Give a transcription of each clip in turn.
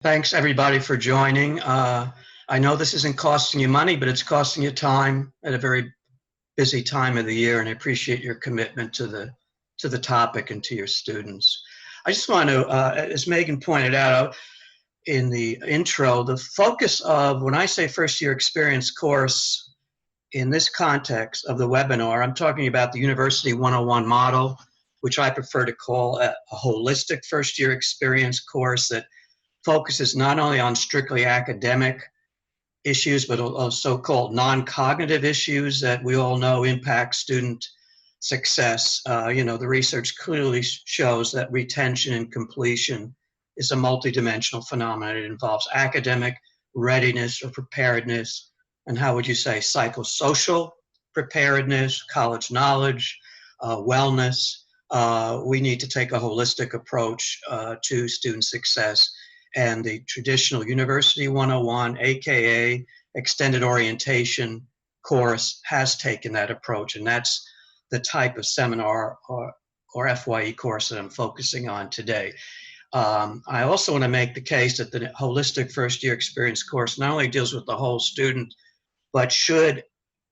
Thanks everybody for joining. I know this isn't costing you money, but it's costing you time at a very busy time of the year, and I appreciate your commitment to the topic and to your students. I just want to, as Megan pointed out in the intro, the focus of when I say first year experience course in this context of the webinar, I'm talking about the University 101 model, which I prefer to call a holistic first year experience course that focuses not only on strictly academic issues, but also called non-cognitive issues that we all know impact student success. The research clearly shows that retention and completion is a multidimensional phenomenon. It involves academic readiness or preparedness, and how would you say, psychosocial preparedness, college knowledge, wellness. We need to take a holistic approach to student success. And the traditional University 101, aka extended orientation course, has taken that approach, and that's the type of seminar or FYE course that I'm focusing on today. I also want to make the case that the holistic first year experience course not only deals with the whole student, but should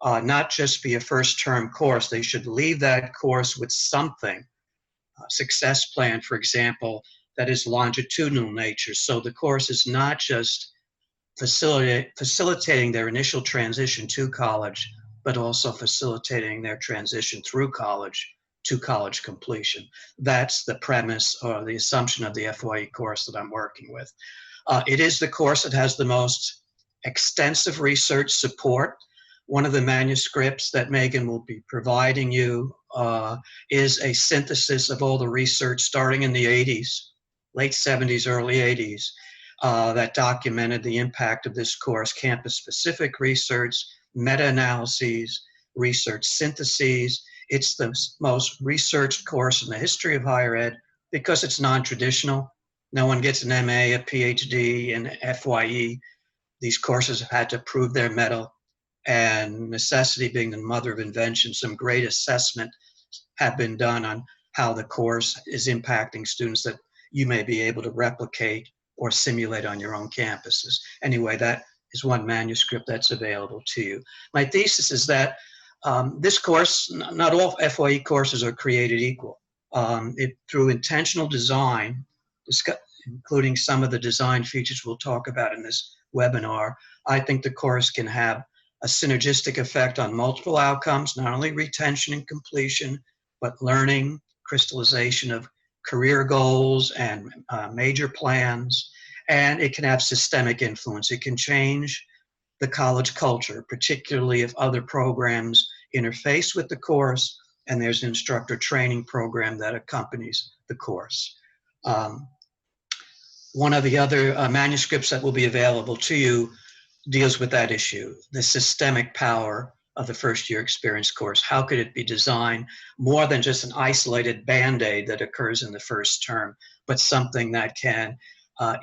not just be a first term course. They should leave that course with something, success plan, for example, that is longitudinal nature. So the course is not just facilitating their initial transition to college, but also facilitating their transition through college to college completion. That's the premise or the assumption of the FYE course that I'm working with. It is the course that has the most extensive research support. One of the manuscripts that Megan will be providing you is a synthesis of all the research starting in the 80s, late 70s, early 80s, that documented the impact of this course, campus-specific research, meta-analyses, research syntheses. It's the most researched course in the history of higher ed because it's non-traditional. No one gets an MA, a PhD, and FYE. These courses have had to prove their mettle, and necessity being the mother of invention, some great assessment have been done on how the course is impacting students that you may be able to replicate or simulate on your own campuses. Anyway, that is one manuscript that's available to you. My thesis is that this course, not all FYE courses are created equal. Through intentional design, including some of the design features we'll talk about in this webinar, I think the course can have a synergistic effect on multiple outcomes, not only retention and completion, but learning, crystallization of career goals and major plans, and it can have systemic influence. It can change the college culture, particularly if other programs interface with the course and there's an instructor training program that accompanies the course. One of the other manuscripts that will be available to you deals with that issue, the systemic power of the first year experience course. How could it be designed more than just an isolated Band-Aid that occurs in the first term, but something that can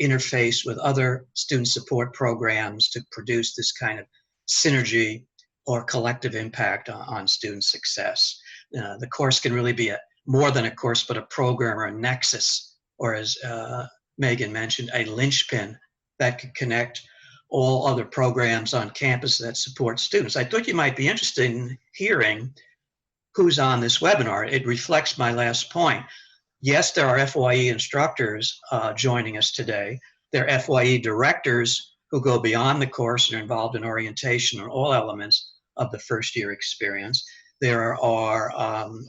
interface with other student support programs to produce this kind of synergy or collective impact on student success. The course can really be more than a course, but a program or a nexus, or as Megan mentioned, a linchpin that could connect all other programs on campus that support students. I thought you might be interested in hearing who's on this webinar. It reflects my last point. Yes, there are FYE instructors joining us today. There are FYE directors who go beyond the course and are involved in orientation on all elements of the first year experience. There are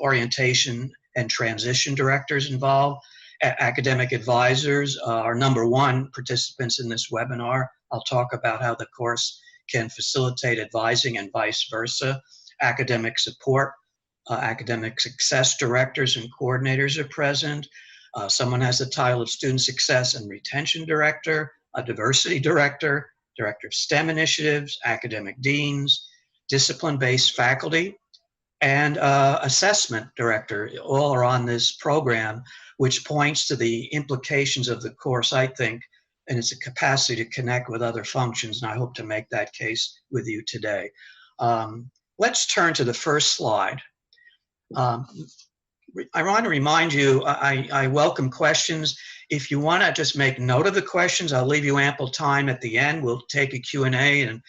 orientation and transition directors involved. Academic advisors are number one participants in this webinar. I'll talk about how the course can facilitate advising and vice versa. Academic support, academic success directors and coordinators are present. Someone has the title of student success and retention director, a diversity director, director of STEM initiatives, academic deans, discipline-based faculty, and assessment director. All are on this program, which points to the implications of the course, I think, and its capacity to connect with other functions, and I hope to make that case with you today. Let's turn to the first slide. I want to remind you, I welcome questions. If you want to just make note of the questions, I'll leave you ample time at the end. We'll take a Q&A, and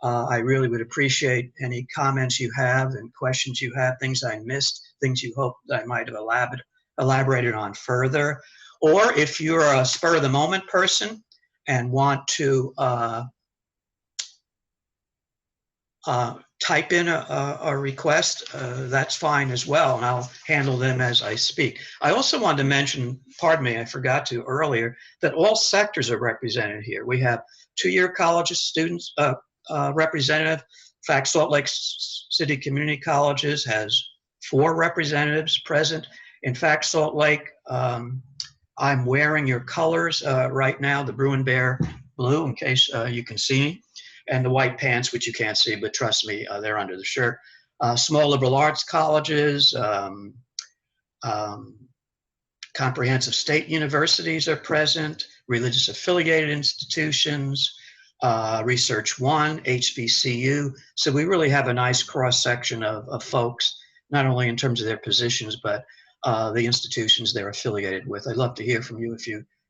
I really would appreciate any comments you have and questions you have, things I missed, things you hope that I might have elaborated on further. Or if you're a spur-of-the-moment person and want to type in a request, that's fine as well, and I'll handle them as I speak. I also wanted to mention, pardon me, I forgot to earlier, that all sectors are represented here. We have two-year colleges students representative. In fact, Salt Lake City Community Colleges has 4 representatives present. In fact, Salt Lake, I'm wearing your colors right now, the Bruin Bear blue, in case you can see, and the white pants, which you can't see, but trust me, they're under the shirt. Small liberal arts colleges, comprehensive state universities are present, religious affiliated institutions, Research One, HBCU. So we really have a nice cross-section of folks, not only in terms of their positions, but the institutions they're affiliated with. I'd love to hear from you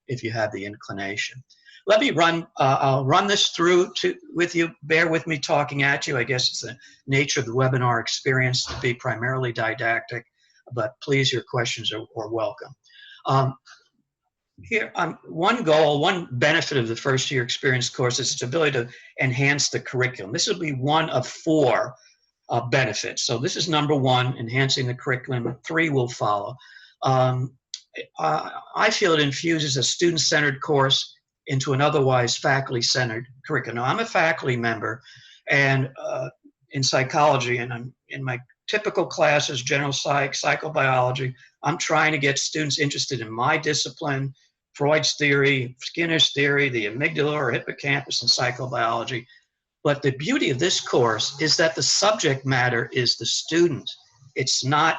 if you have the inclination. Let me I'll run this through with you. Bear with me talking at you. I guess it's the nature of the webinar experience to be primarily didactic, but please, your questions are welcome. Here, one goal, one benefit of the first year experience course is its ability to enhance the curriculum. This will be one of 4 benefits. So this is number 1, enhancing the curriculum. 3 will follow. I feel it infuses a student-centered course into an otherwise faculty-centered curriculum. Now, I'm a faculty member and in psychology, and I'm in my typical classes, general psych, psychobiology. I'm trying to get students interested in my discipline, Freud's theory, Skinner's theory, the amygdala or hippocampus in psychobiology. But the beauty of this course is that the subject matter is the student. It's not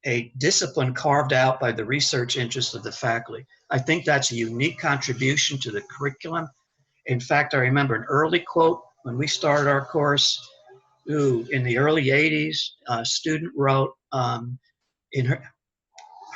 a discipline carved out by the research interests of the faculty. I think that's a unique contribution to the curriculum. In fact, I remember an early quote when we started our course, in the early 80s, a student wrote in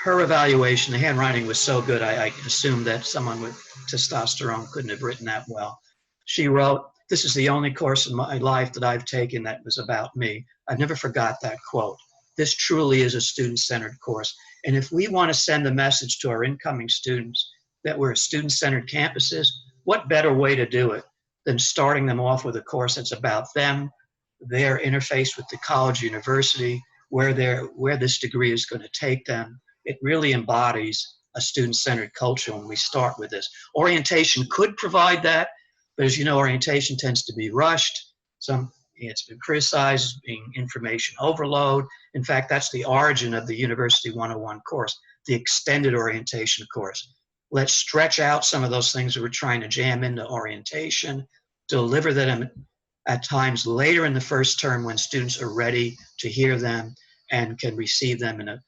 her evaluation, the handwriting was so good, I assumed that someone with testosterone couldn't have written that well. She wrote, "This is the only course in my life that I've taken that was about me." I never forgot that quote. This truly is a student-centered course. And if we want to send the message to our incoming students that we're a student-centered campuses, what better way to do it than starting them off with a course that's about them, their interface with the college, university, where this degree is going to take them. It really embodies a student-centered culture when we start with this. Orientation could provide that, but as you know, orientation tends to be rushed. It's been criticized as being information overload. In fact, that's the origin of the University 101 course, the extended orientation course. Let's stretch out some of those things that we're trying to jam into orientation, deliver them at times later in the first term when students are ready to hear them and can receive them in a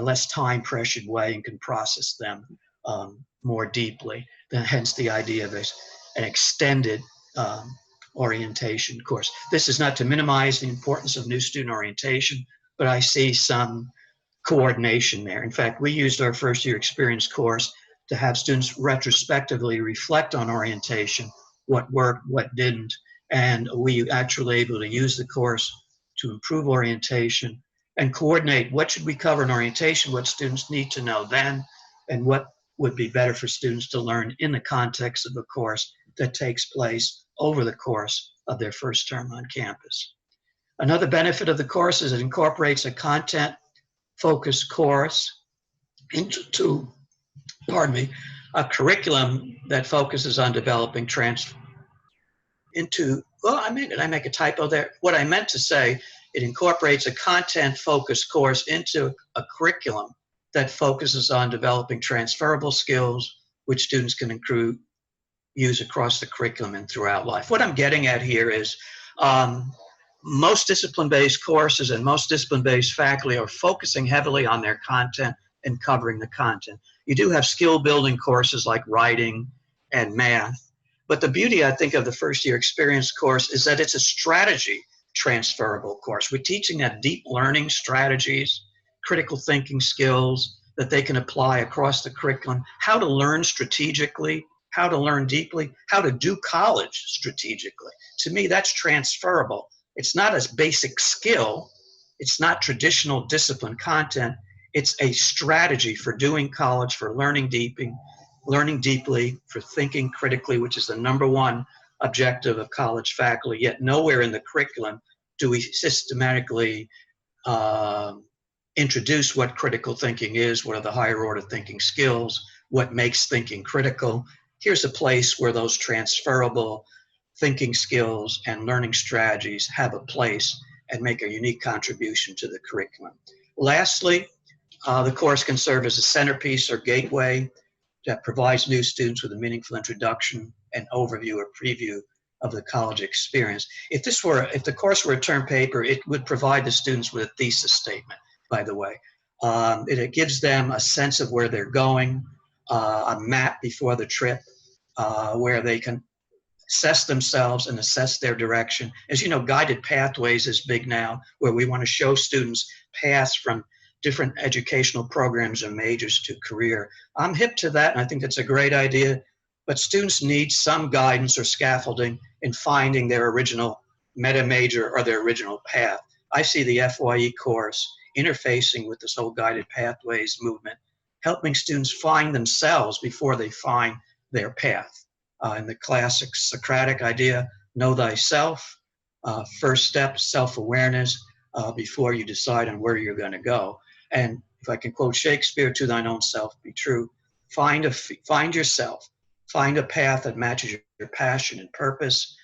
less time-pressured way and can process them more deeply. Hence the idea of an extended orientation course. This is not to minimize the importance of new student orientation, but I see some coordination there. In fact, we used our first year experience course to have students retrospectively reflect on orientation, what worked, what didn't, and we actually able to use the course to improve orientation and coordinate what should we cover in orientation, what students need to know then, and what would be better for students to learn in the context of a course that takes place over the course of their first term on campus. Another benefit of the course is it incorporates a content-focused course into a curriculum that focuses on developing did I make a typo there? What I meant to say, it incorporates a content-focused course into a curriculum that focuses on developing transferable skills, which students can use across the curriculum and throughout life. What I'm getting at here is most discipline-based courses and most discipline-based faculty are focusing heavily on their content and covering the content. You do have skill-building courses like writing and math, but the beauty, I think, of the first year experience course is that it's a strategy transferable course. We're teaching that deep learning strategies, critical thinking skills, that they can apply across the curriculum, how to learn strategically, how to learn deeply, how to do college strategically. To me, that's transferable. It's not a basic skill. It's not traditional discipline content. It's a strategy for doing college, for learning deeply, for thinking critically, which is the #1 objective of college faculty. Yet nowhere in the curriculum do we systematically introduce what critical thinking is, what are the higher order thinking skills, what makes thinking critical. Here's a place where those transferable thinking skills and learning strategies have a place and make a unique contribution to the curriculum. Lastly, the course can serve as a centerpiece or gateway that provides new students with a meaningful introduction and overview or preview of the college experience. If the course were a term paper, it would provide the students with a thesis statement, by the way. It gives them a sense of where they're going, a map before the trip, where they can assess themselves and assess their direction. As you know, guided pathways is big now, where we want to show students paths from different educational programs and majors to career. I'm hip to that, and I think that's a great idea, but students need some guidance or scaffolding in finding their original meta major or their original path. I see the FYE course interfacing with this whole guided pathways movement, helping students find themselves before they find their path. In the classic Socratic idea, know thyself, first step, self-awareness, before you decide on where you're going to go. And if I can quote Shakespeare, to thine own self be true. Find yourself, find a path that matches your passion and purpose.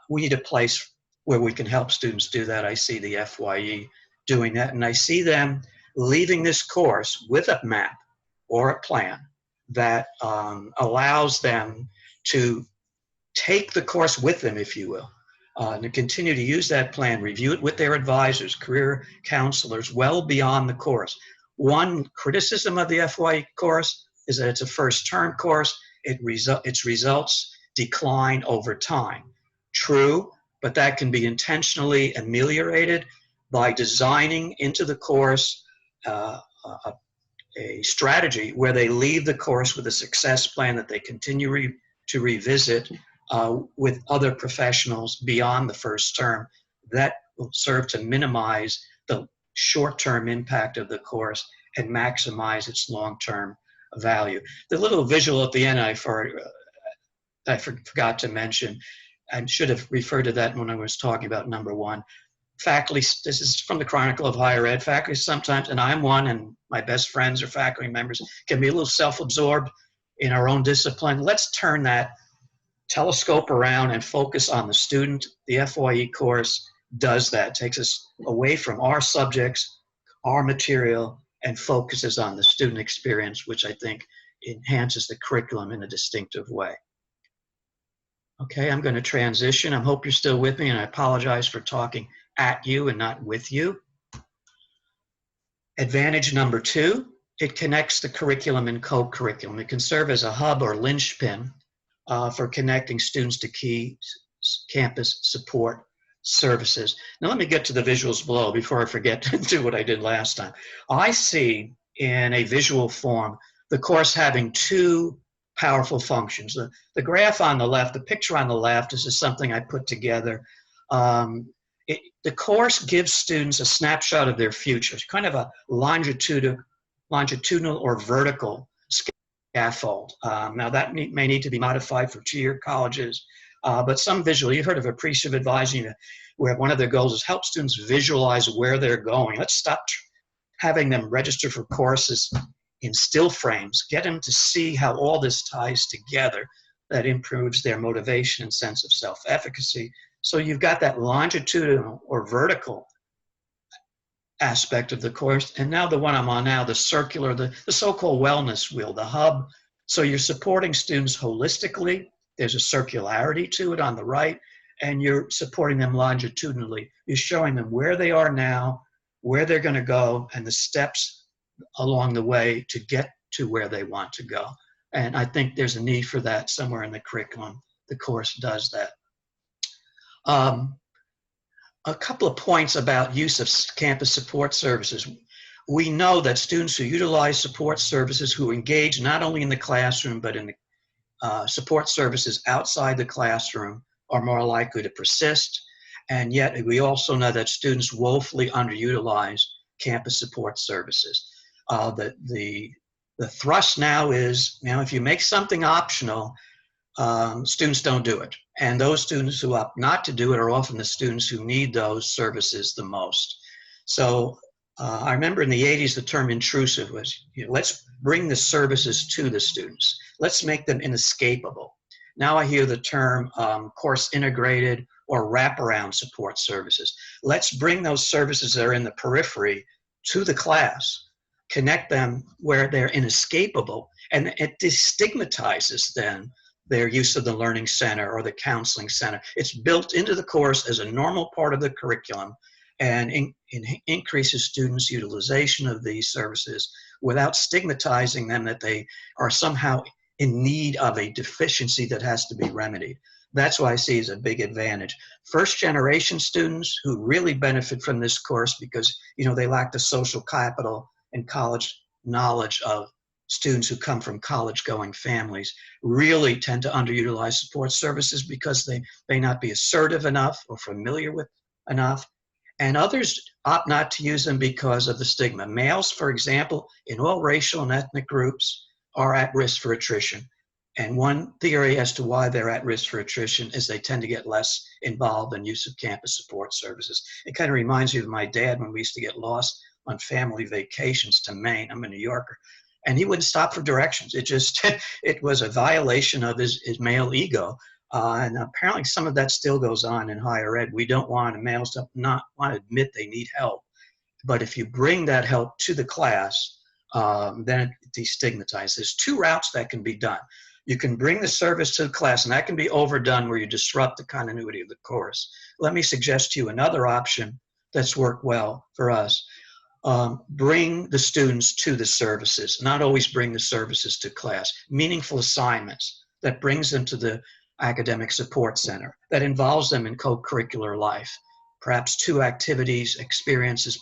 We need a place where we can help students do that. I see the FYE doing that, and I see them leaving this course with a map or a plan that allows them to take the course with them, if you will, and to continue to use that plan, review it with their advisors, career counselors, well beyond the course. One criticism of the FYE course is that it's a first-term course. Its results decline over time. True, but that can be intentionally ameliorated by designing into the course a strategy where they leave the course with a success plan that they continue to revisit with other professionals beyond the first term. That will serve to minimize the short-term impact of the course and maximize its long-term value. The little visual at the end I forgot to mention, I should have referred to that when I was talking about #1. Faculty, this is from the Chronicle of Higher Ed, faculty sometimes, and I'm one, and my best friends or faculty members, can be a little self-absorbed in our own discipline. Let's turn that telescope around and focus on the student. The FYE course does that, takes us away from our subjects, our material, and focuses on the student experience, which I think enhances the curriculum in a distinctive way. Okay, I'm going to transition. I hope you're still with me, and I apologize for talking at you and not with you. Advantage #2, it connects the curriculum and co-curriculum. It can serve as a hub or linchpin for connecting students to key campus support services. Now let me get to the visuals below before I forget to do what I did last time. I see in a visual form the course having two powerful functions. The graph on the left, the picture on the left, this is something I put together. The course gives students a snapshot of their future. It's kind of a longitudinal or vertical scaffold. Now that may need to be modified for two-year colleges, but some visual, you heard of appreciative advising, where one of their goals is help students visualize where they're going. Let's stop having them register for courses in still frames, get them to see how all this ties together. That improves their motivation and sense of self-efficacy. So you've got that longitudinal or vertical aspect of the course. And now the one I'm on now, the circular, the so-called wellness wheel, the hub. So you're supporting students holistically. There's a circularity to it on the right, and you're supporting them longitudinally. You're showing them where they are now, where they're going to go, and the steps along the way to get to where they want to go. And I think there's a need for that somewhere in the curriculum. The course does that. A couple of points about use of campus support services. we know that students who utilize support services, who engage not only in the classroom, but in the support services outside the classroom, are more likely to persist. And yet we also know that students woefully underutilize campus support services. The thrust now is, if you make something optional, students don't do it. And those students who opt not to do it are often the students who need those services the most. So I remember in the 80s, the term intrusive was, let's bring the services to the students. Let's make them inescapable. Now I hear the term course integrated or wraparound support services. Let's bring those services that are in the periphery to the class, connect them where they're inescapable, and it destigmatizes then their use of the learning center or the counseling center. It's built into the course as a normal part of the curriculum, and increases students' utilization of these services without stigmatizing them that they are somehow in need of a deficiency that has to be remedied. That's what I see as a big advantage. First generation students who really benefit from this course because they lack the social capital and college knowledge of students who come from college-going families really tend to underutilize support services because they may not be assertive enough or familiar with enough. And others opt not to use them because of the stigma. Males, for example, in all racial and ethnic groups are at risk for attrition. And one theory as to why they're at risk for attrition is they tend to get less involved in use of campus support services. It kind of reminds me of my dad when we used to get lost on family vacations to Maine. I'm a New Yorker. And he wouldn't stop for directions. It was a violation of his male ego. And apparently some of that still goes on in higher ed. We don't want males to not want to admit they need help. But if you bring that help to the class, then it destigmatizes. There's two routes that can be done. You can bring the service to the class, and that can be overdone where you disrupt the continuity of the course. Let me suggest to you another option that's worked well for us. Bring the students to the services, not always bring the services to class. Meaningful assignments that brings them to the academic support center, that involves them in co-curricular life. Perhaps 2 activities, experiences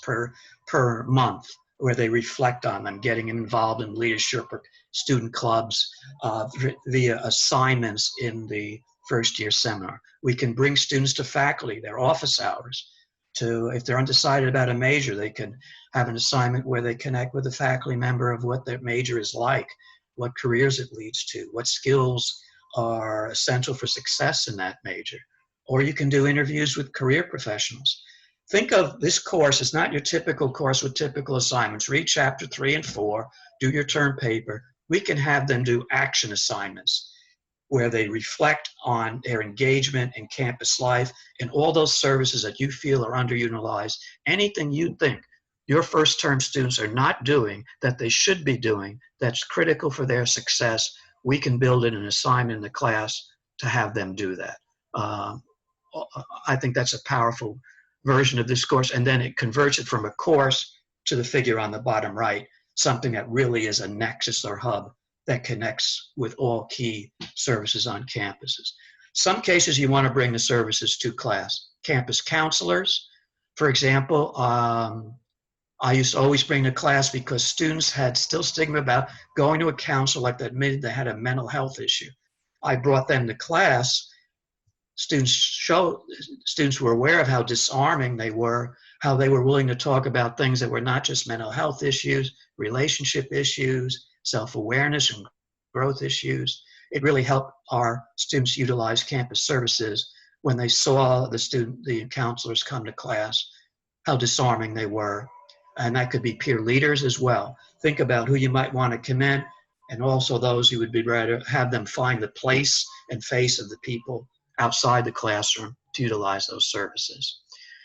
per month, where they reflect on them, getting involved in leadership or student clubs via assignments in the first year seminar. We can bring students to faculty, their office hours, if they're undecided about a major, they can have an assignment where they connect with a faculty member of what their major is like, what careers it leads to, what skills are essential for success in that major. Or you can do interviews with career professionals. Think of this course as not your typical course with typical assignments. Read chapter 3 and 4, do your term paper. We can have them do action assignments where they reflect on their engagement in campus life and all those services that you feel are underutilized. Anything you think your first term students are not doing that they should be doing that's critical for their success, we can build in an assignment in the class to have them do that. I think that's a powerful version of this course, and then it converts it from a course to the figure on the bottom right, something that really is a nexus or hub that connects with all key services on campuses. Some cases you want to bring the services to class. Campus counselors, for example, I used to always bring to class because students had still stigma about going to a counselor that admitted they had a mental health issue. I brought them to class. Students were aware of how disarming they were, how they were willing to talk about things that were not just mental health issues, relationship issues, self-awareness and growth issues. It really helped our students utilize campus services when they saw the counselors come to class, how disarming they were. And that could be peer leaders as well. Think about who you might want to commend, and also those who would be ready to have them find the place and face of the people outside the classroom to utilize those services.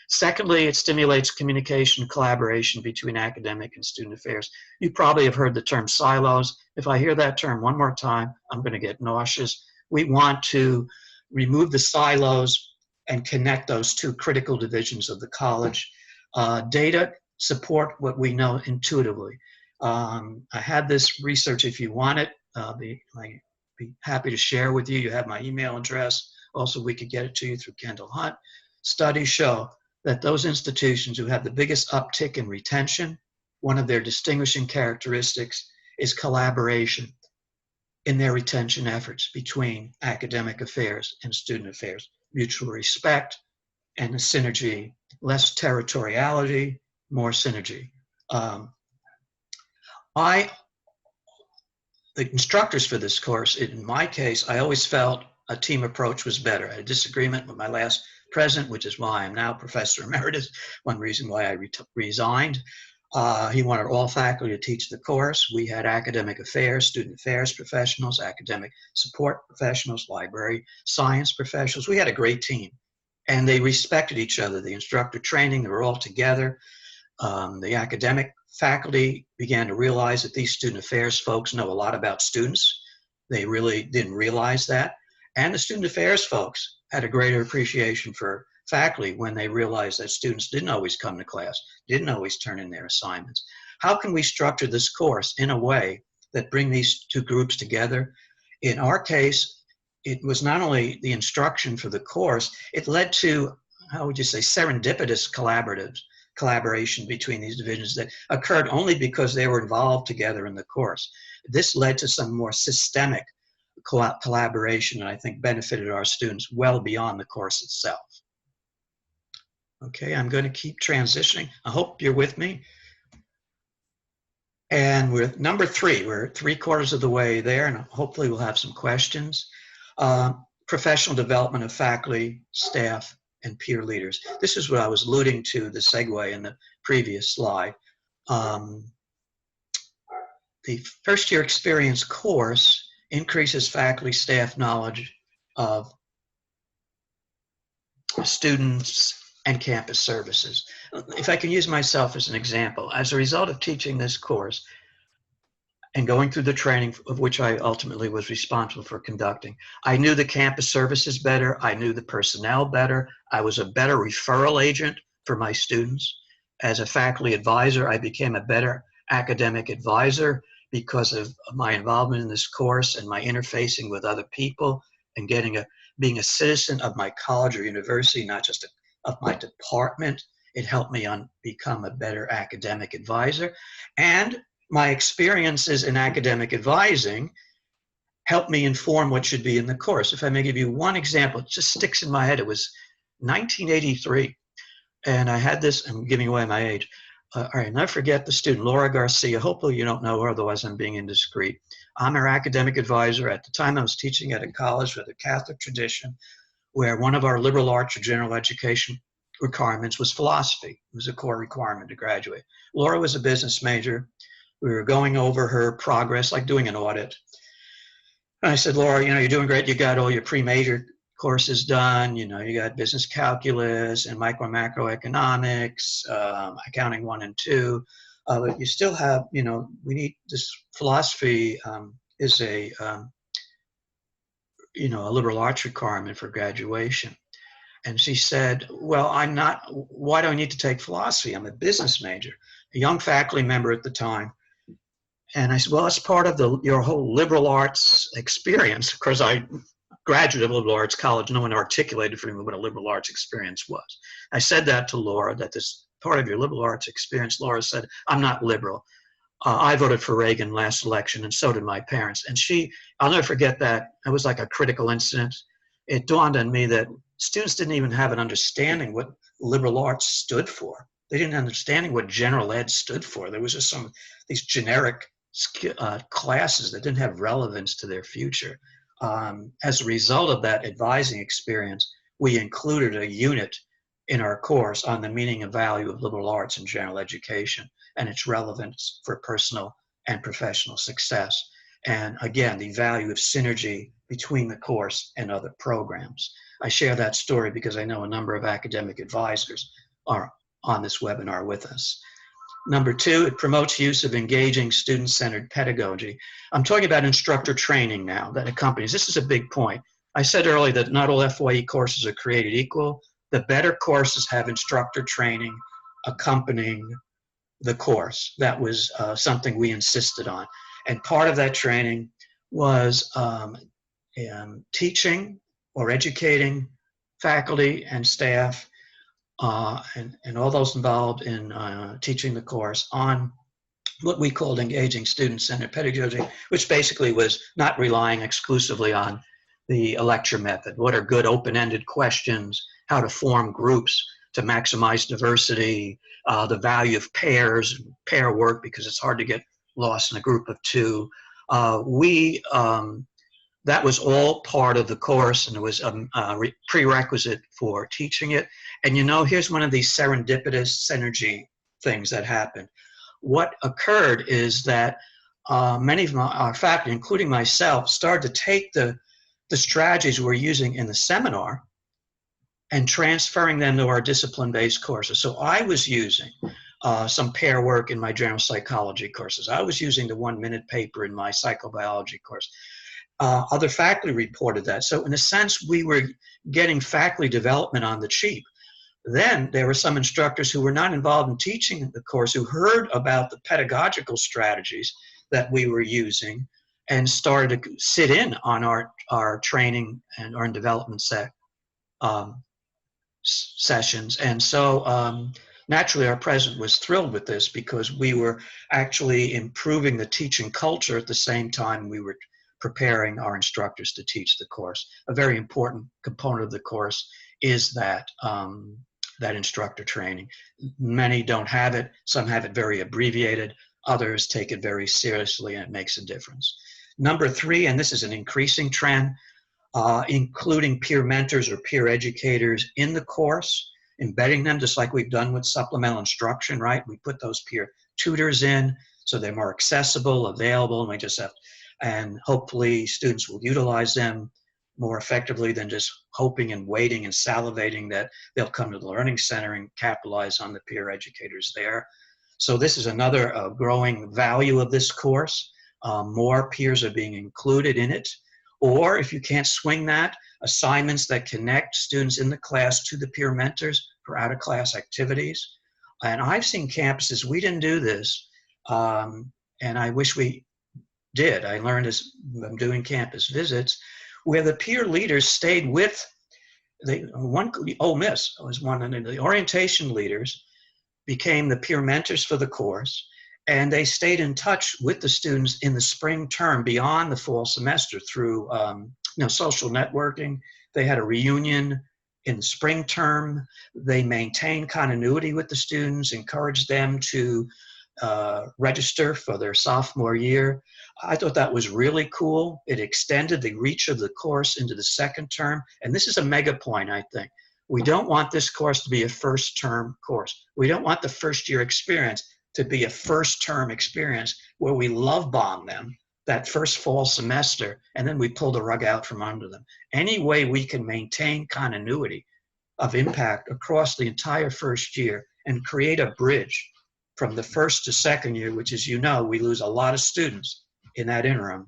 Secondly, it stimulates communication and collaboration between academic and student affairs. You probably have heard the term silos. If I hear that term one more time, I'm going to get nauseous. We want to remove the silos and connect those two critical divisions of the college. Data support what we know intuitively. I had this research. If you want it, I'd be happy to share with you. You have my email address. Also, we could get it to you through Kendall Hunt. Studies show that those institutions who have the biggest uptick in retention, one of their distinguishing characteristics is collaboration in their retention efforts between academic affairs and student affairs, mutual respect and a synergy, less territoriality, more synergy. The instructors for this course, in my case, I always felt a team approach was better. I had a disagreement with my last president, which is why I'm now professor emeritus, one reason why I resigned. He wanted all faculty to teach the course. We had academic affairs, student affairs professionals, academic support professionals, library science professionals. We had a great team, and they respected each other. The instructor training, they were all together. The academic faculty began to realize that these student affairs folks know a lot about students. They really didn't realize that. And the student affairs folks had a greater appreciation for faculty when they realized that students didn't always come to class, didn't always turn in their assignments. How can we structure this course in a way that bring these two groups together? In our case, it was not only the instruction for the course, it led to, how would you say, serendipitous collaboration between these divisions that occurred only because they were involved together in the course. This led to some more systemic collaboration, and I think benefited our students well beyond the course itself. Okay, I'm going to keep transitioning. I hope you're with me. And we're number 3. We're 3/4 of the way there, and hopefully we'll have some questions. Professional development of faculty, staff, and peer leaders. This is what I was alluding to, the segue in the previous slide. The first year experience course increases faculty staff knowledge of students and campus services. If I can use myself as an example, as a result of teaching this course and going through the training of which I ultimately was responsible for conducting, I knew the campus services better, I knew the personnel better, I was a better referral agent for my students. As a faculty advisor, I became a better academic advisor because of my involvement in this course and my interfacing with other people and being a citizen of my college or university, not just of my department. It helped me become a better academic advisor. And my experiences in academic advising helped me inform what should be in the course. If I may give you one example, it just sticks in my head. It was 1983, and I had this, I'm giving away my age. All right, never forget the student, Laura Garcia. Hopefully you don't know her, otherwise I'm being indiscreet. I'm her academic advisor. At the time I was teaching at a college with a Catholic tradition where one of our liberal arts or general education requirements was philosophy. It was a core requirement to graduate. Laura was a business major. We were going over her progress, like doing an audit. And I said, Laura, you're doing great. You got all your pre-major courses done. You got business calculus and micro and macroeconomics, accounting 1 and 2. But you still have, we need this philosophy is a liberal arts requirement for graduation. And she said, well, why do I need to take philosophy? I'm a business major, a young faculty member at the time. And I said, well, it's part of your whole liberal arts experience. Of course, I graduated of liberal arts college. No one articulated for me what a liberal arts experience was. I said that to Laura, that this part of your liberal arts experience. Laura said, I'm not liberal. I voted for Reagan last election, and so did my parents. And I'll never forget that. It was like a critical incident. It dawned on me that students didn't even have an understanding what liberal arts stood for. They didn't understand what general ed stood for. There was just these generic classes that didn't have relevance to their future. As a result of that advising experience, we included a unit in our course on the meaning and value of liberal arts and general education and its relevance for personal and professional success. And again, the value of synergy between the course and other programs. I share that story because I know a number of academic advisors are on this webinar with us. Number 2, it promotes use of engaging student-centered pedagogy. I'm talking about instructor training now that accompanies. This is a big point. I said earlier that not all FYE courses are created equal. The better courses have instructor training accompanying the course. That was something we insisted on. And part of that training was teaching or educating faculty and staff and all those involved in teaching the course on what we called engaging student-centered pedagogy, which basically was not relying exclusively on the lecture method. What are good open-ended questions, how to form groups to maximize diversity, the value of pairs, pair work, because it's hard to get lost in a group of two. That was all part of the course, and it was a prerequisite for teaching it. And you know, here's one of these serendipitous synergy things that happened. What occurred is that many of our faculty, including myself, started to take the strategies we're using in the seminar and transferring them to our discipline-based courses. So I was using some pair work in my general psychology courses. I was using the 1-minute paper in my psychobiology course. Other faculty reported that. So in a sense, we were getting faculty development on the cheap. Then there were some instructors who were not involved in teaching the course who heard about the pedagogical strategies that we were using and started to sit in on our training and our development sessions. And so naturally our president was thrilled with this because we were actually improving the teaching culture at the same time we were preparing our instructors to teach the course. A very important component of the course is that that instructor training. Many don't have it. Some have it very abbreviated. Others take it very seriously, and it makes a difference. Number 3, and this is an increasing trend, including peer mentors or peer educators in the course, embedding them just like we've done with supplemental instruction, right? We put those peer tutors in so they're more accessible, available, and we just have, and hopefully students will utilize them more effectively than just hoping and waiting and salivating that they'll come to the Learning Center and capitalize on the peer educators there. So this is another growing value of this course. More peers are being included in it. Or if you can't swing that, assignments that connect students in the class to the peer mentors for out-of-class activities. And I've seen campuses, we didn't do this, and I wish we did. I learned as I'm doing campus visits, where the peer leaders stayed with, Ole Miss was one of the orientation leaders, became the peer mentors for the course, and they stayed in touch with the students in the spring term beyond the fall semester through social networking. They had a reunion in the spring term. They maintained continuity with the students, encouraged them to register for their sophomore year. I thought that was really cool. It extended the reach of the course into the second term. And this is a mega point, I think. We don't want this course to be a first term course. We don't want the first year experience to be a first term experience where we love bomb them that first fall semester and then we pull the rug out from under them. Any way we can maintain continuity of impact across the entire first year and create a bridge from the first to second year, which, as you know, we lose a lot of students in that interim.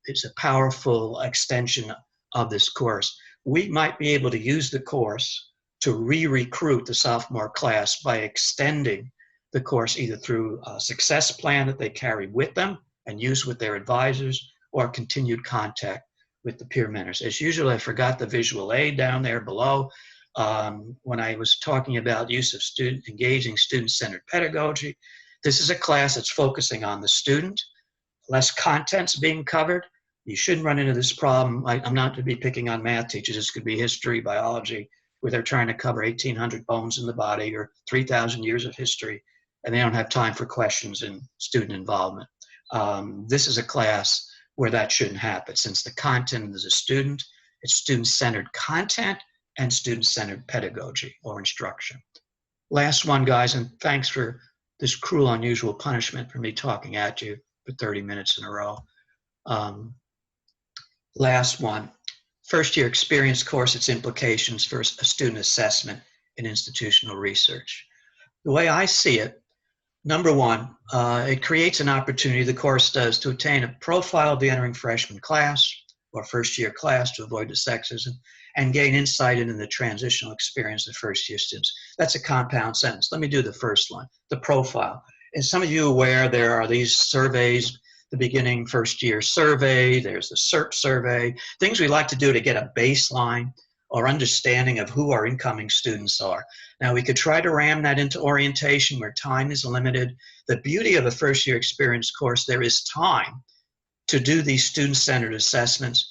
It's a powerful extension of this course. We might be able to use the course to re-recruit the sophomore class by extending the course either through a success plan that they carry with them and use with their advisors, or continued contact with the peer mentors. As usual, I forgot the visual aid down there below. When I was talking about use of engaging student-centered pedagogy, this is a class that's focusing on the student, less content's being covered. You shouldn't run into this problem. I'm not to be picking on math teachers. This could be history, biology, where they're trying to cover 1,800 bones in the body or 3,000 years of history, and they don't have time for questions and student involvement. This is a class where that shouldn't happen. Since the content is a student, it's student-centered content and student-centered pedagogy or instruction. Last one, guys, and thanks for this cruel, unusual punishment for me talking at you for 30 minutes in a row. Last one, first year experience course, its implications for a student assessment in institutional research. The way I see it, number one, it creates an opportunity, the course does, to obtain a profile of the entering freshman class or first year class to avoid the sexism and gain insight into the transitional experience of first year students. That's a compound sentence. Let me do the first one, the profile. Is some of you aware there are these surveys, the beginning first year survey, there's the SERP survey, things we like to do to get a baseline or understanding of who our incoming students are. Now, we could try to ram that into orientation where time is limited. The beauty of a first-year experience course, there is time to do these student-centered assessments.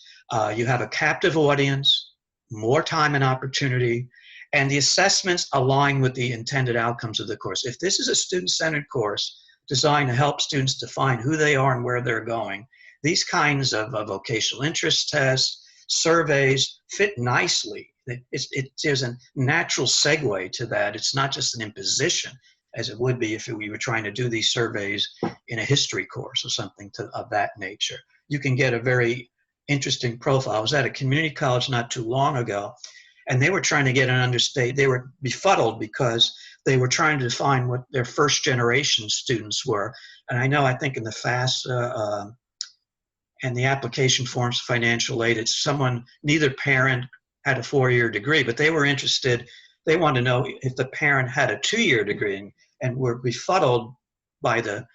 You have a captive audience, more time and opportunity, and the assessments align with the intended outcomes of the course. If this is a student-centered course designed to help students define who they are and where they're going, these kinds of vocational interest tests, surveys fit nicely. There's a natural segue to that. It's not just an imposition, as it would be if we were trying to do these surveys in a history course or something of that nature. You can get a very interesting profile. I was at a community college not too long ago, and they were trying to get an understate. They were befuddled because they were trying to define what their first generation students were. And I think in the FAFSA and the application forms for financial aid, it's someone, neither parent had a 4-year degree, but they were interested. They wanted to know if the parent had a 2-year degree, and were befuddled by the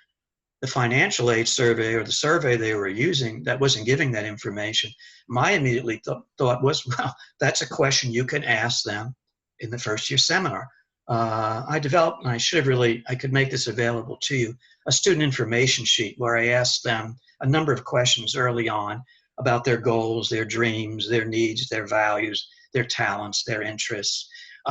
financial aid survey or the survey they were using that wasn't giving that information. My immediately thought was, well, that's a question you can ask them in the first year seminar. I developed, and I could make this available to you, a student information sheet where I asked them a number of questions early on about their goals, their dreams, their needs, their values, their talents, their interests,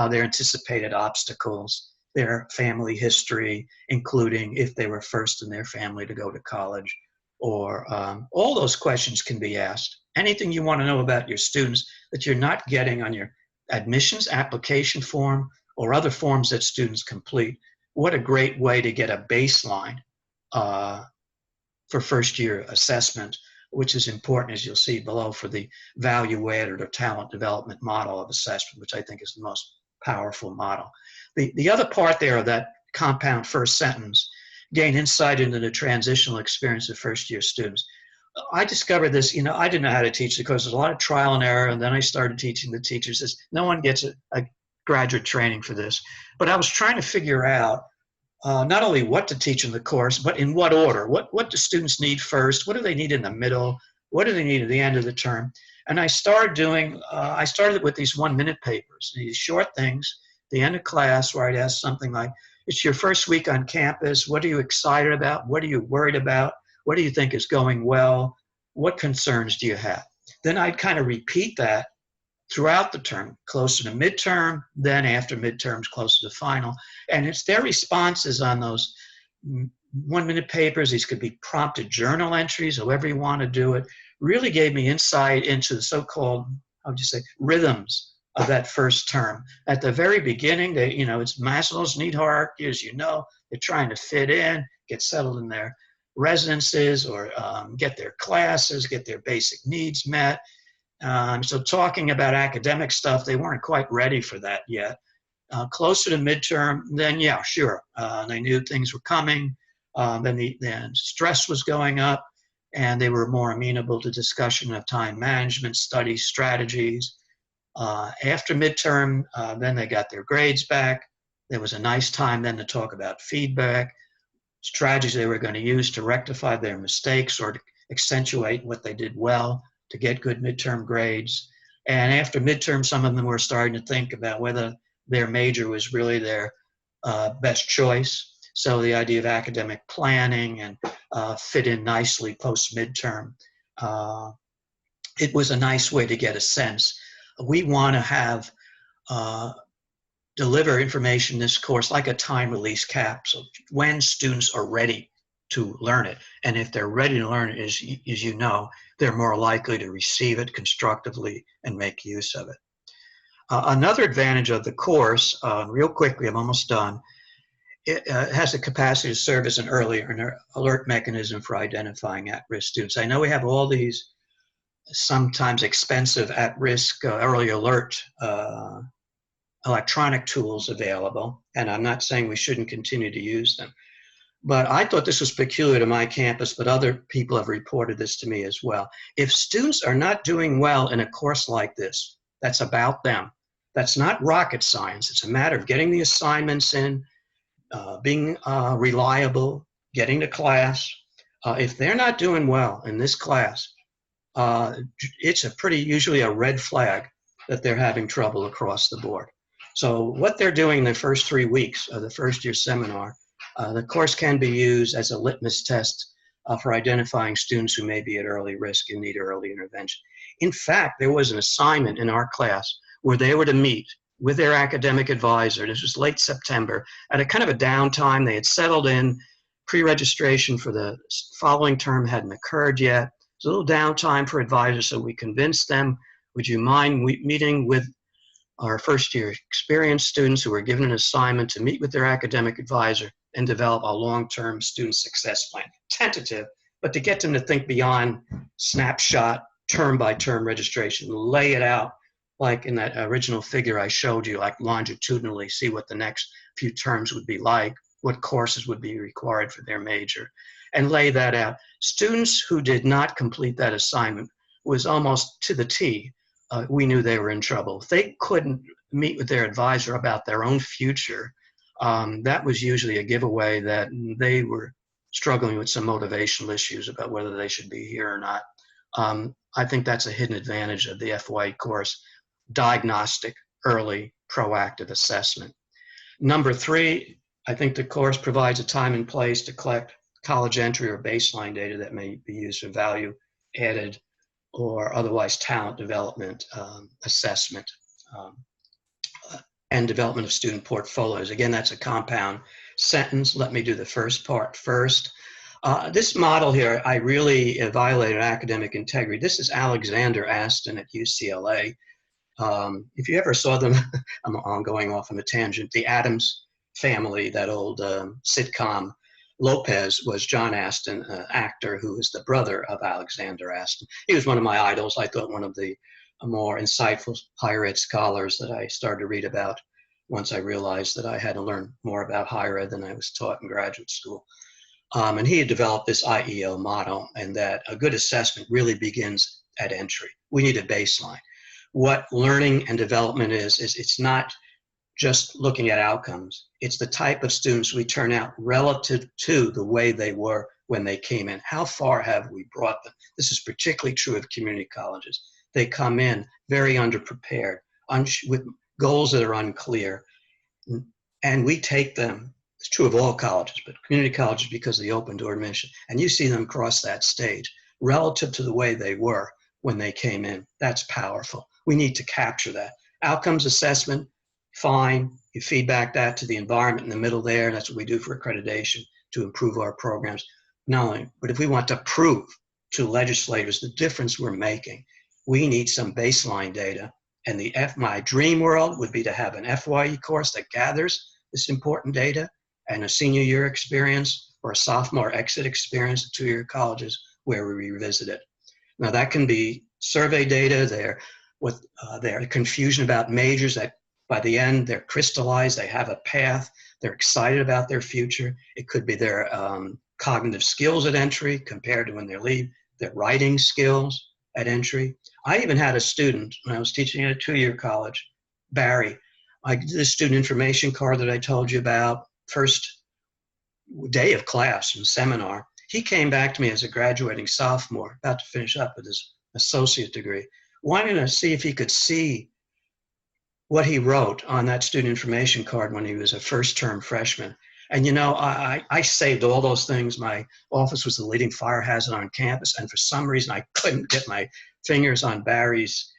their anticipated obstacles, their family history, including if they were first in their family to go to college, or all those questions can be asked. Anything you want to know about your students that you're not getting on your admissions application form or other forms that students complete, what a great way to get a baseline for first year assessment, which is important, as you'll see below, for the value-added or talent development model of assessment, which I think is the most powerful model. The other part there of that compound first sentence, gain insight into the transitional experience of first-year students. I discovered this, I didn't know how to teach because there's a lot of trial and error, and then I started teaching the teachers this. No one gets a graduate training for this, but I was trying to figure out not only what to teach in the course, but in what order. What do students need first? What do they need in the middle? What do they need at the end of the term? And I started with these 1-minute papers, these short things, the end of class, where I'd ask something like, it's your first week on campus. What are you excited about? What are you worried about? What do you think is going well? What concerns do you have? Then I'd kind of repeat that throughout the term, closer to midterm, then after midterms, closer to final. And it's their responses on those 1-minute papers. These could be prompted journal entries, however you want to do it, really gave me insight into the so-called, rhythms of that first term. At the very beginning, it's Maslow's need hierarchy, as you know. They're trying to fit in, get settled in their residences, or get their classes, get their basic needs met. So talking about academic stuff, they weren't quite ready for that yet. Closer to midterm, then yeah, sure. They knew things were coming. Then stress was going up, and they were more amenable to discussion of time management, study strategies. After midterm, then they got their grades back. There was a nice time then to talk about feedback, strategies they were going to use to rectify their mistakes or to accentuate what they did well to get good midterm grades. And after midterm, some of them were starting to think about whether their major was really their best choice. So the idea of academic planning and fit in nicely post-midterm. It was a nice way to get a sense. We want to have deliver information in this course like a time release capsule when students are ready to learn it. And if they're ready to learn it, as you know, they're more likely to receive it constructively and make use of it. Another advantage of the course, real quickly, I'm almost done, it has the capacity to serve as an alert mechanism for identifying at-risk students. I know we have all these sometimes expensive at-risk early alert electronic tools available, and I'm not saying we shouldn't continue to use them. But I thought this was peculiar to my campus, but other people have reported this to me as well. If students are not doing well in a course like this, that's about them. That's not rocket science. It's a matter of getting the assignments in, being reliable, getting to class. If they're not doing well in this class, it's usually a red flag. that they're having trouble across the board. So what they're doing in the first 3 weeks of the first year seminar, the course can be used as a litmus test for identifying students who may be at early risk and need early intervention. In fact, there was an assignment in our class where they were to meet with their academic advisor. This was late September, at a kind of a downtime. They had settled in. Pre-registration for the following term hadn't occurred yet. It was a little downtime for advisors, so we convinced them, would you mind meeting with our first year experienced students who were given an assignment to meet with their academic advisor and develop a long-term student success plan. Tentative, but to get them to think beyond snapshot, term-by-term registration, lay it out like in that original figure I showed you, like longitudinally, see what the next few terms would be like, what courses would be required for their major, and lay that out. Students who did not complete that assignment was almost to the T. We knew they were in trouble. If they couldn't meet with their advisor about their own future, that was usually a giveaway that they were struggling with some motivational issues about whether they should be here or not. I think that's a hidden advantage of the FYE course: diagnostic, early, proactive assessment. Number 3, I think the course provides a time and place to collect college entry or baseline data that may be used for value added or otherwise talent development, assessment, and development of student portfolios. Again, that's a compound sentence. Let me do the first part first. This model here, I really violated academic integrity. This is Alexander Aston at UCLA. If you ever saw them, I'm going off on a tangent, the Addams Family, that old sitcom, Lopez was John Aston, an actor who was the brother of Alexander Aston. He was one of my idols. I thought one of the more insightful higher ed scholars that I started to read about once I realized that I had to learn more about higher ed than I was taught in graduate school. And he had developed this IEO model, and that a good assessment really begins at entry. We need a baseline. What learning and development is it's not just looking at outcomes. It's the type of students we turn out relative to the way they were when they came in. How far have we brought them? This is particularly true of community colleges. They come in very underprepared, with goals that are unclear, and we take them. It's true of all colleges, but community colleges because of the open door mission, and you see them cross that stage relative to the way they were when they came in. That's powerful. We need to capture that. Outcomes assessment, fine. You feedback that to the environment in the middle there. That's what we do for accreditation to improve our programs. Not only, but if we want to prove to legislators the difference we're making, we need some baseline data. And my dream world would be to have an FYE course that gathers this important data, and a senior year experience or a sophomore exit experience at 2-year colleges where we revisit it. Now that can be survey data there with their confusion about majors that by the end they're crystallized, they have a path, they're excited about their future. It could be their cognitive skills at entry compared to when they leave, their writing skills at entry. I even had a student when I was teaching at a 2-year college, Barry. I did this student information card that I told you about, first day of class and seminar. He came back to me as a graduating sophomore, about to finish up with his associate degree, wanting to see if he could see what he wrote on that student information card when he was a first-term freshman. And you know, I saved all those things. My office was the leading fire hazard on campus, and for some reason I couldn't get my fingers on Barry's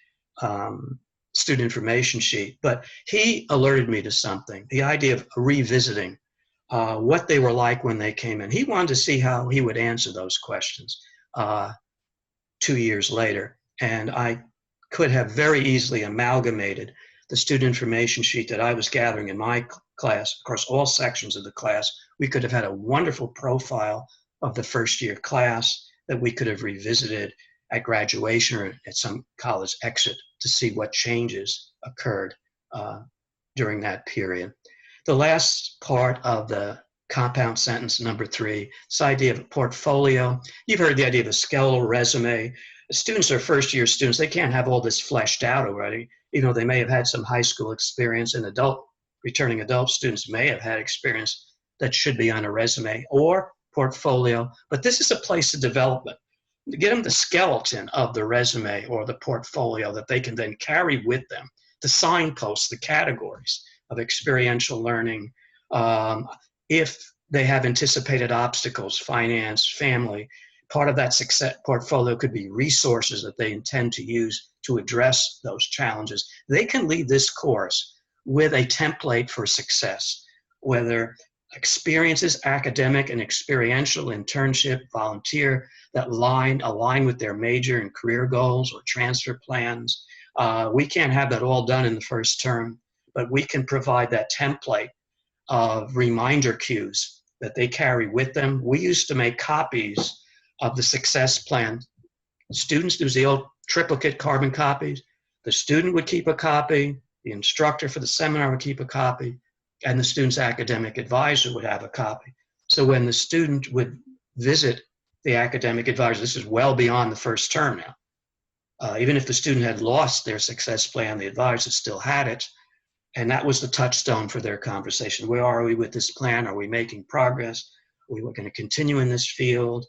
student information sheet, but he alerted me to something, the idea of revisiting what they were like when they came in. He wanted to see how he would answer those questions 2 years later, and I could have very easily amalgamated the student information sheet that I was gathering in my class, across all sections of the class. We could have had a wonderful profile of the first year class that we could have revisited at graduation or at some college exit to see what changes occurred during that period. The last part of the compound sentence, number 3, this idea of a portfolio. You've heard the idea of a skeletal resume. Students are first-year students. They can't have all this fleshed out already, even though they may have had some high school experience, and returning adult students may have had experience that should be on a resume or portfolio. But this is a place of development. Get them the skeleton of the resume or the portfolio that they can then carry with them, the signposts, the categories of experiential learning. If they have anticipated obstacles, finance, family, part of that success portfolio could be resources that they intend to use to address those challenges. They can leave this course with a template for success, whether experiences, academic and experiential, internship, volunteer, that align with their major and career goals or transfer plans. We can't have that all done in the first term, but we can provide that template of reminder cues that they carry with them. We used to make copies of the success plan. Students, there's the old triplicate carbon copies. The student would keep a copy, the instructor for the seminar would keep a copy, and the student's academic advisor would have a copy. So when the student would visit the academic advisor, this is well beyond the first term now. Even if the student had lost their success plan, the advisor still had it. And that was the touchstone for their conversation. Where are we with this plan? Are we making progress? Are we going to continue in this field?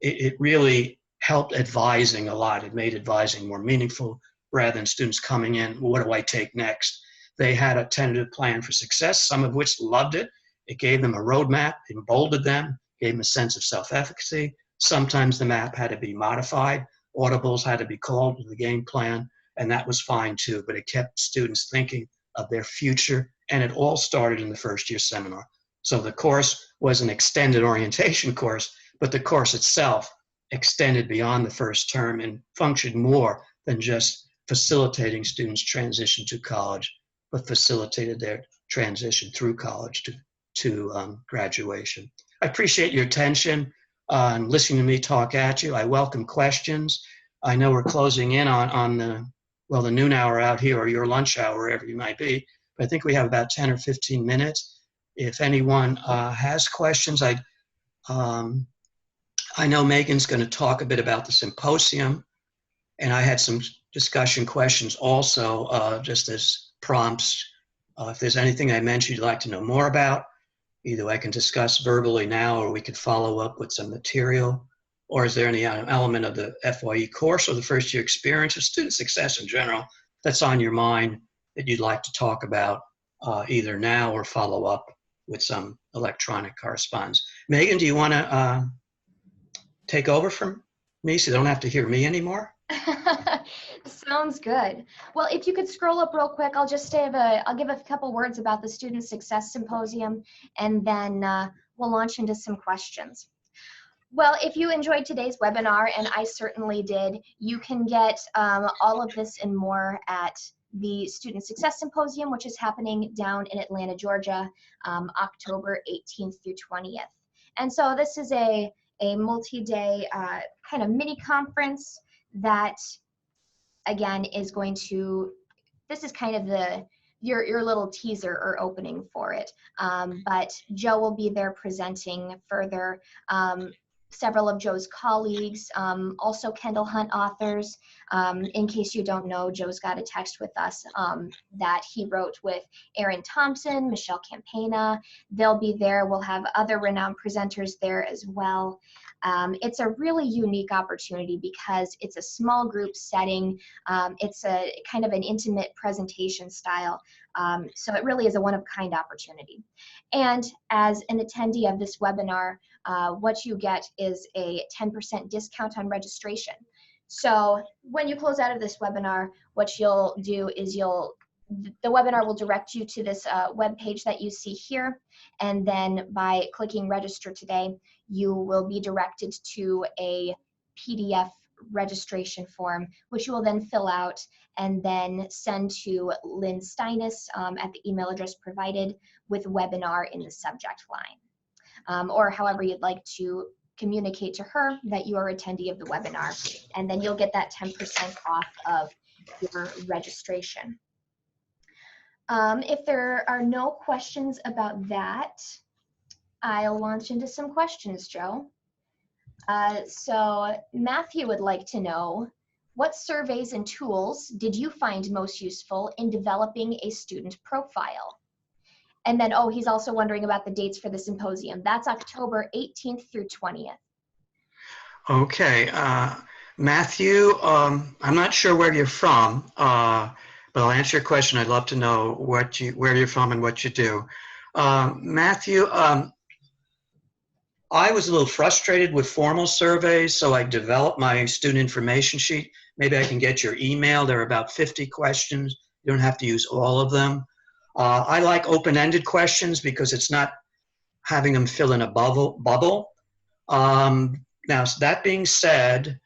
It really helped advising a lot. It made advising more meaningful rather than students coming in, what do I take next? They had a tentative plan for success, some of which loved it. It gave them a roadmap, emboldened them, gave them a sense of self-efficacy. Sometimes the map had to be modified. Audibles had to be called to the game plan, and that was fine too, but it kept students thinking of their future, and it all started in the first year seminar. So the course was an extended orientation course, but the course itself extended beyond the first term and functioned more than just facilitating students' transition to college, but facilitated their transition through college to graduation. I appreciate your attention and listening to me talk at you. I welcome questions. I know we're closing in on the noon hour out here, or your lunch hour, wherever you might be. But I think we have about 10 or 15 minutes. If anyone has questions, I know Megan's going to talk a bit about the symposium, and I had some discussion questions also, just as prompts. If there's anything I mentioned you'd like to know more about, either I can discuss verbally now, or we could follow up with some material. Or is there any element of the FYE course or the first year experience or student success in general that's on your mind that you'd like to talk about either now or follow up with some electronic correspondence? Megan, do you want to take over from me so you don't have to hear me anymore? Sounds good. Well, if you could scroll up real quick, I'll just I'll give a couple words about the Student Success Symposium, and then we'll launch into some questions. Well, if you enjoyed today's webinar, and I certainly did, you can get all of this and more at the Student Success Symposium, which is happening down in Atlanta, Georgia, October 18th through 20th. And so this is a multi-day kind of mini conference that, again, is going to, this is kind of your little teaser or opening for it. But Joe will be there presenting further. Several of Joe's colleagues, also Kendall Hunt authors. In case you don't know, Joe's got a text with us that he wrote with Aaron Thompson, Michelle Campana. They'll be there. We'll have other renowned presenters there as well. It's a really unique opportunity because it's a small group setting. It's a kind of an intimate presentation style. So it really is a one-of-a-kind opportunity. And as an attendee of this webinar, what you get is a 10% discount on registration. So when you close out of this webinar, what you'll do is the webinar will direct you to this web page that you see here, and then by clicking register today, you will be directed to a PDF registration form, which you will then fill out and then send to Lynn Steinis at the email address provided with webinar in the subject line, or however you'd like to communicate to her that you are an attendee of the webinar, and then you'll get that 10% off of your registration. If there are no questions about that, I'll launch into some questions, Joe. So Matthew would like to know, what surveys and tools did you find most useful in developing a student profile? And then, oh, he's also wondering about the dates for the symposium. That's October 18th through 20th. Okay, Matthew, I'm not sure where you're from, but I'll answer your question. I'd love to know where you're from and what you do. Matthew, I was a little frustrated with formal surveys, so I developed my student information sheet. Maybe I can get your email. There are about 50 questions. You don't have to use all of them. I like open-ended questions because it's not having them fill in a bubble. Now, that being said,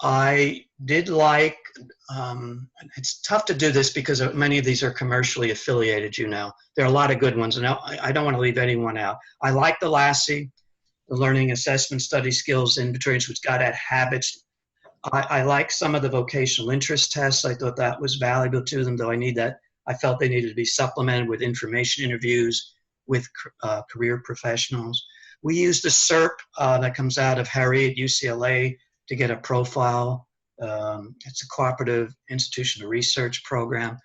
I did like, it's tough to do this because many of these are commercially affiliated, you know. There are a lot of good ones, and I don't want to leave anyone out. I like the Lassie, the Learning Assessment Study Skills Inventories, which got at habits. I like some of the vocational interest tests. I thought that was valuable to them, though I felt they needed to be supplemented with information interviews with career professionals. We used the SERP that comes out of Harry at UCLA to get a profile. It's a cooperative institutional research program.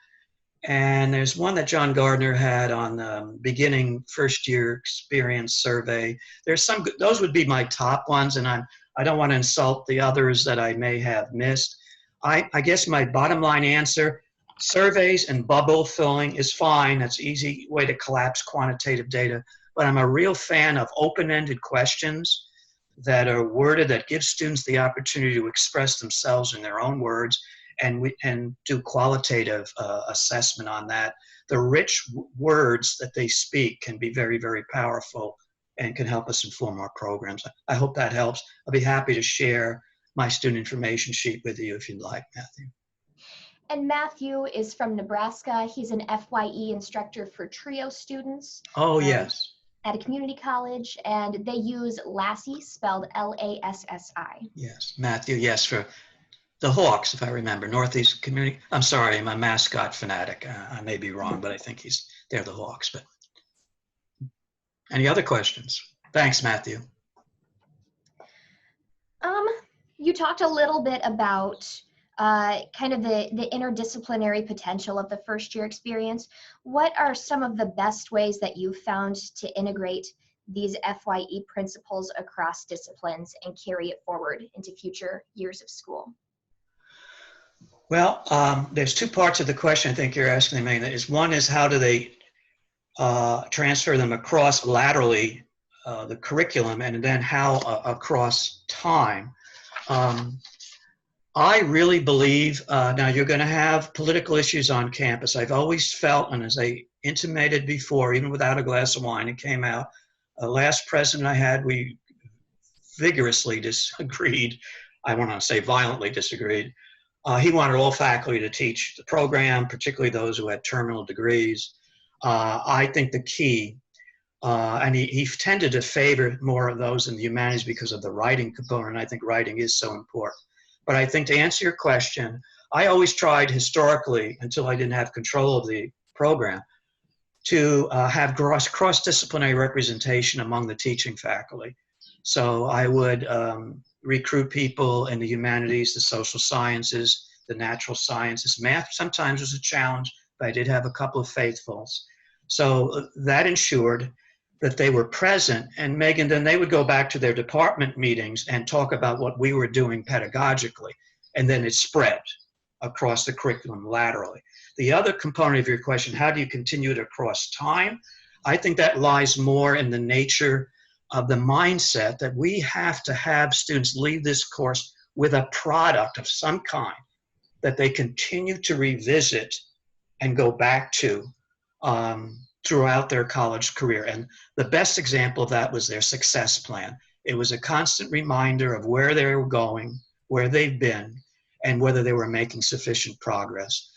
And there's one that John Gardner had on the beginning first year experience survey. There's some, those would be my top ones, and I don't want to insult the others that I may have missed. I guess my bottom line answer, surveys and bubble filling is fine. That's an easy way to collapse quantitative data. But I'm a real fan of open-ended questions that are worded, that give students the opportunity to express themselves in their own words, and do qualitative assessment on that. The rich words that they speak can be very, very powerful and can help us inform our programs. I hope that helps. I'll be happy to share my student information sheet with you if you'd like, Matthew. And Matthew is from Nebraska. He's an FYE instructor for TRIO students. Oh, yes. At a community college, and they use Lassie, spelled Lassi. Yes, Matthew, yes, for the Hawks, if I remember, Northeast Community. I'm sorry, I'm a mascot fanatic. I may be wrong, but I think they're the Hawks. But any other questions? Thanks, Matthew. You talked a little bit about kind of the interdisciplinary potential of the first year experience. What are some of the best ways that you've found to integrate these FYE principles across disciplines and carry it forward into future years of school? Well, there's two parts of the question I think you're asking me. One is how do they transfer them across laterally the curriculum, and then how across time. I really believe, now you're going to have political issues on campus. I've always felt, and as I intimated before, even without a glass of wine, it came out. Last president I had, we vigorously disagreed. I want to say violently disagreed. He wanted all faculty to teach the program, particularly those who had terminal degrees. I think the key, and he tended to favor more of those in the humanities because of the writing component. I think writing is so important. But I think to answer your question, I always tried historically, until I didn't have control of the program, to have cross-disciplinary representation among the teaching faculty. So I would recruit people in the humanities, the social sciences, the natural sciences. Math sometimes was a challenge, but I did have a couple of faithfuls. So that ensured that they were present. And Megan, then they would go back to their department meetings and talk about what we were doing pedagogically. And then it spread across the curriculum laterally. The other component of your question, how do you continue it across time? I think that lies more in the nature of the mindset that we have to have students leave this course with a product of some kind that they continue to revisit and go back to throughout their college career. And the best example of that was their success plan. It was a constant reminder of where they were going, where they've been, and whether they were making sufficient progress.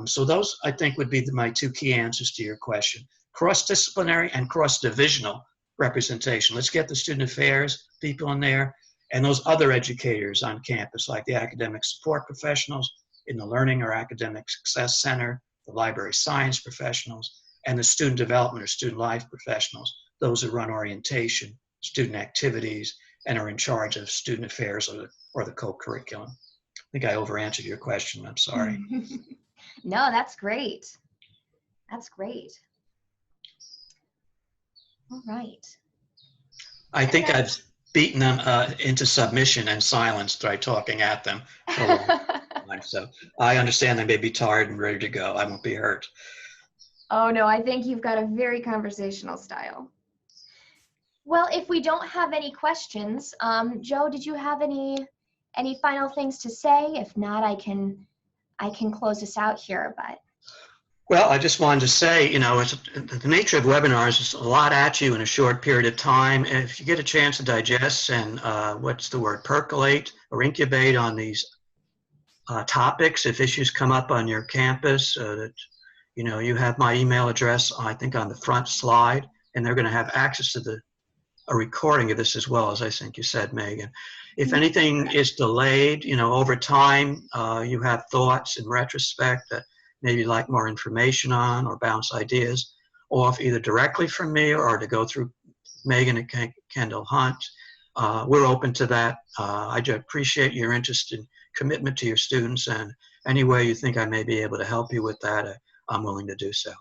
So those, I think, would be my two key answers to your question. Cross-disciplinary and cross-divisional representation. Let's get the student affairs people in there and those other educators on campus, like the academic support professionals in the Learning or Academic Success Center, the library science professionals, and the student development or student life professionals, those who run orientation, student activities, and are in charge of student affairs or the co-curriculum. I think I over-answered your question. I'm sorry. No, that's great. That's great. All right. I think I've beaten them into submission and silence by talking at them for a long time. So I understand they may be tired and ready to go. I won't be hurt. Oh no, I think you've got a very conversational style. Well, if we don't have any questions, Joe, did you have any final things to say? If not, I can close this out here. But Well, I just wanted to say, you know, the nature of webinars is a lot at you in a short period of time. If you get a chance to digest and what's the word, percolate or incubate on these topics, if issues come up on your campus, that you know, you have my email address, I think, on the front slide, and they're going to have access to a recording of this as well, as I think you said, Megan. If anything is delayed, you know, over time, you have thoughts in retrospect that maybe you'd like more information on or bounce ideas off either directly from me or to go through Megan and Kendall Hunt. We're open to that. I just appreciate your interest and commitment to your students, and any way you think I may be able to help you with that, I'm willing to do so.